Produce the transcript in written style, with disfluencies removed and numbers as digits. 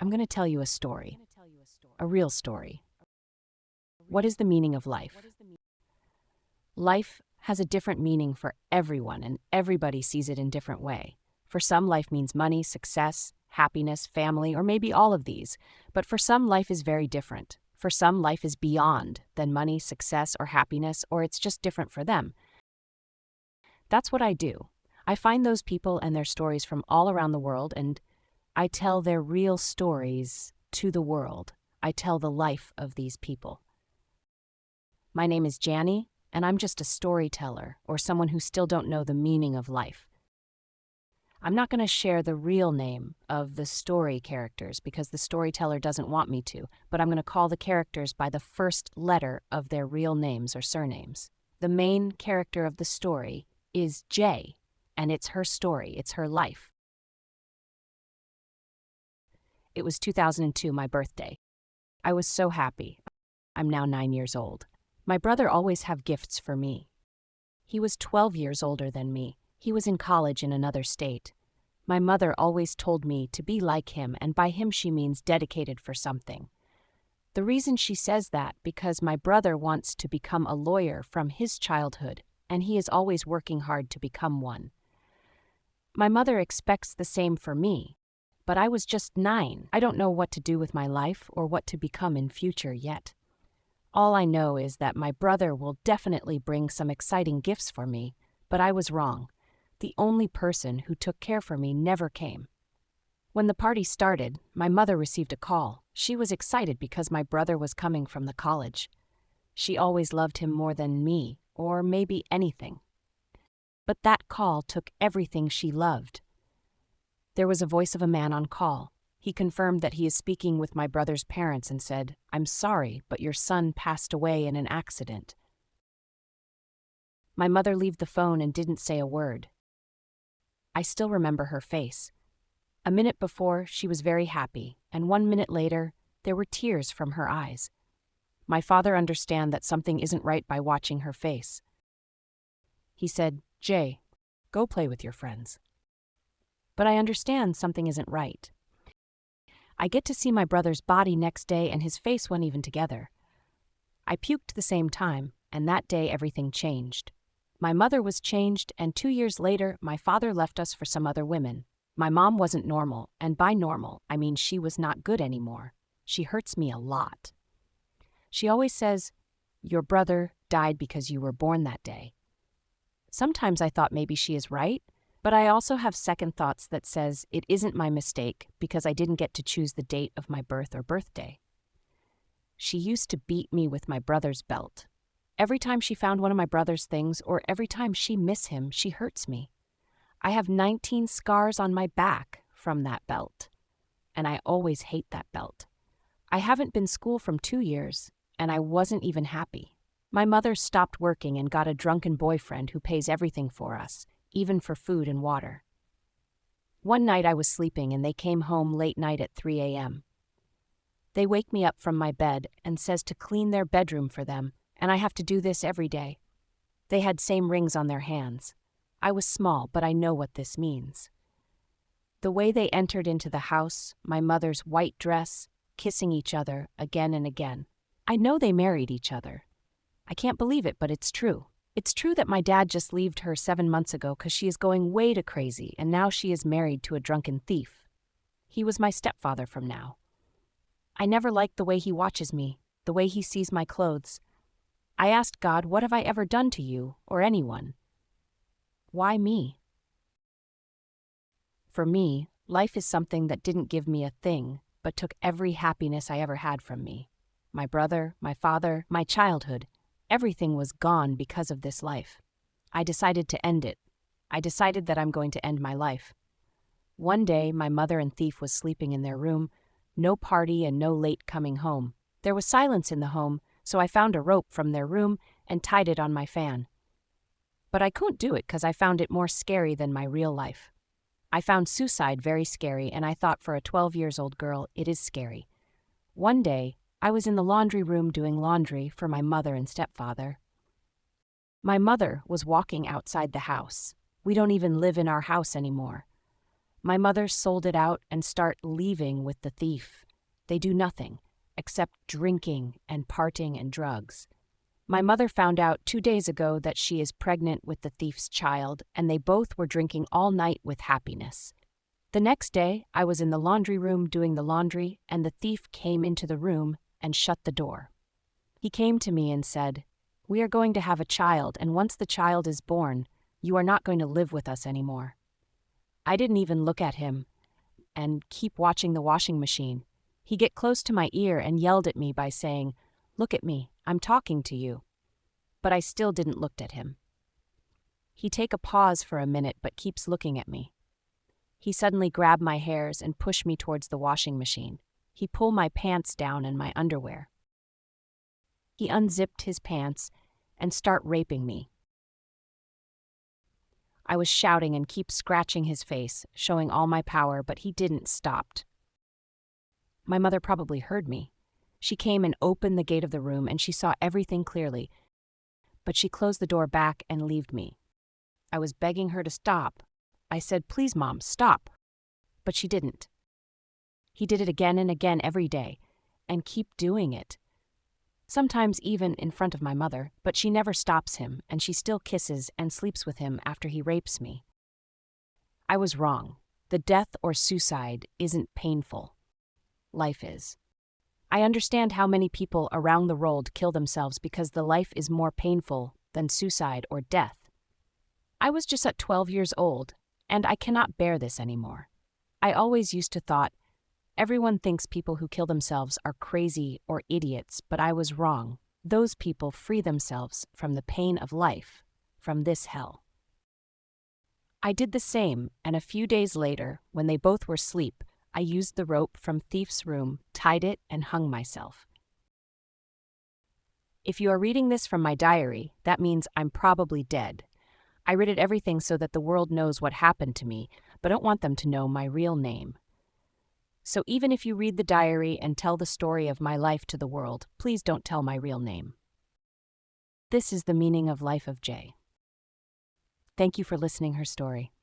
I'm going to tell you a story, a real story. What is the meaning of life? Life has a different meaning for everyone, and everybody sees it in different way. For some, life means money, success, happiness, family, or maybe all of these. But for some, life is very different. For some, life is beyond than money, success, or happiness, or it's just different for them. That's what I do. I find those people and their stories from all around the world, and I tell their real stories to the world. I tell the life of these people. My name is Janny, and I'm just a storyteller, or someone who still don't know the meaning of life. I'm not going to share the real name of the story characters because the storyteller doesn't want me to, but I'm going to call the characters by the first letter of their real names or surnames. The main character of the story is Jay, and it's her story, it's her life. It was 2002, my birthday. I was so happy. I'm now 9 years old. My brother always had gifts for me. He was 12 years older than me. He was in college in another state. My mother always told me to be like him, and by him she means dedicated for something. The reason she says that because my brother wants to become a lawyer from his childhood, and he is always working hard to become one. My mother expects the same for me, but I was just 9. I don't know what to do with my life or what to become in future yet. All I know is that my brother will definitely bring some exciting gifts for me, but I was wrong. The only person who took care for me never came. When the party started, my mother received a call. She was excited because my brother was coming from the college. She always loved him more than me, or maybe anything. But that call took everything she loved. There was a voice of a man on call. He confirmed that he is speaking with my brother's parents and said, "I'm sorry, but your son passed away in an accident." My mother left the phone and didn't say a word. I still remember her face. A minute before, she was very happy, and 1 minute later, there were tears from her eyes. My father understood that something isn't right by watching her face. He said, "Jay, go play with your friends." But I understand something isn't right. I get to see my brother's body next day, and his face wasn't even together. I puked the same time, and that day everything changed. My mother was changed, and 2 years later, my father left us for some other women. My mom wasn't normal, and by normal, I mean she was not good anymore. She hurts me a lot. She always says, "Your brother died because you were born that day." Sometimes I thought maybe she is right, but I also have second thoughts that says it isn't my mistake because I didn't get to choose the date of my birth or birthday. She used to beat me with my brother's belt. Every time she found one of my brother's things, or every time she miss him, she hurts me. I have 19 scars on my back from that belt, and I always hate that belt. I haven't been school from 2 years, and I wasn't even happy. My mother stopped working and got a drunken boyfriend who pays everything for us, even for food and water. One night I was sleeping and they came home late night at 3 a.m. They wake me up from my bed and says to clean their bedroom for them, and I have to do this every day. They had same rings on their hands. I was small, but I know what this means. The way they entered into the house, my mother's white dress, kissing each other again and again. I know they married each other. I can't believe it, but it's true. It's true that my dad just left her 7 months ago because she is going way too crazy, and now she is married to a drunken thief. He was my stepfather from now. I never liked the way he watches me, the way he sees my clothes. I asked God, what have I ever done to you or anyone? Why me? For me, life is something that didn't give me a thing, but took every happiness I ever had from me. My brother, my father, my childhood, everything was gone because of this life. I decided to end it. I decided that I'm going to end my life. One day, my mother and thief was sleeping in their room, no party and no late coming home. There was silence in the home, so I found a rope from their room and tied it on my fan. But I couldn't do it because I found it more scary than my real life. I found suicide very scary, and I thought for a 12-year-old girl, it is scary. One day, I was in the laundry room doing laundry for my mother and stepfather. My mother was walking outside the house. We don't even live in our house anymore. My mother sold it out and start leaving with the thief. They do nothing except drinking and partying and drugs. My mother found out 2 days ago that she is pregnant with the thief's child, and they both were drinking all night with happiness. The next day, I was in the laundry room doing the laundry, and the thief came into the room and shut the door. He came to me and said, "We are going to have a child, and once the child is born, you are not going to live with us anymore." I didn't even look at him and keep watching the washing machine. He get close to my ear and yelled at me by saying, "Look at me, I'm talking to you." But I still didn't look at him. He take a pause for a minute but keeps looking at me. He suddenly grabbed my hairs and pushed me towards the washing machine. He pulled my pants down and my underwear. He unzipped his pants and start raping me. I was shouting and keep scratching his face, showing all my power, but he didn't stop. My mother probably heard me. She came and opened the gate of the room and she saw everything clearly, but she closed the door back and left me. I was begging her to stop. I said, "Please, Mom, stop." But she didn't. He did it again and again every day, and keep doing it. Sometimes even in front of my mother, but she never stops him, and she still kisses and sleeps with him after he rapes me. I was wrong. The death or suicide isn't painful. Life is. I understand how many people around the world kill themselves because the life is more painful than suicide or death. I was just at 12 years old, and I cannot bear this anymore. I always used to thought, everyone thinks people who kill themselves are crazy or idiots, but I was wrong. Those people free themselves from the pain of life, from this hell. I did the same, and a few days later, when they both were asleep, I used the rope from thief's room, tied it, and hung myself. If you are reading this from my diary, that means I'm probably dead. I wrote everything so that the world knows what happened to me, but I don't want them to know my real name. So even if you read the diary and tell the story of my life to the world, please don't tell my real name. This is the meaning of life of Jay. Thank you for listening her story.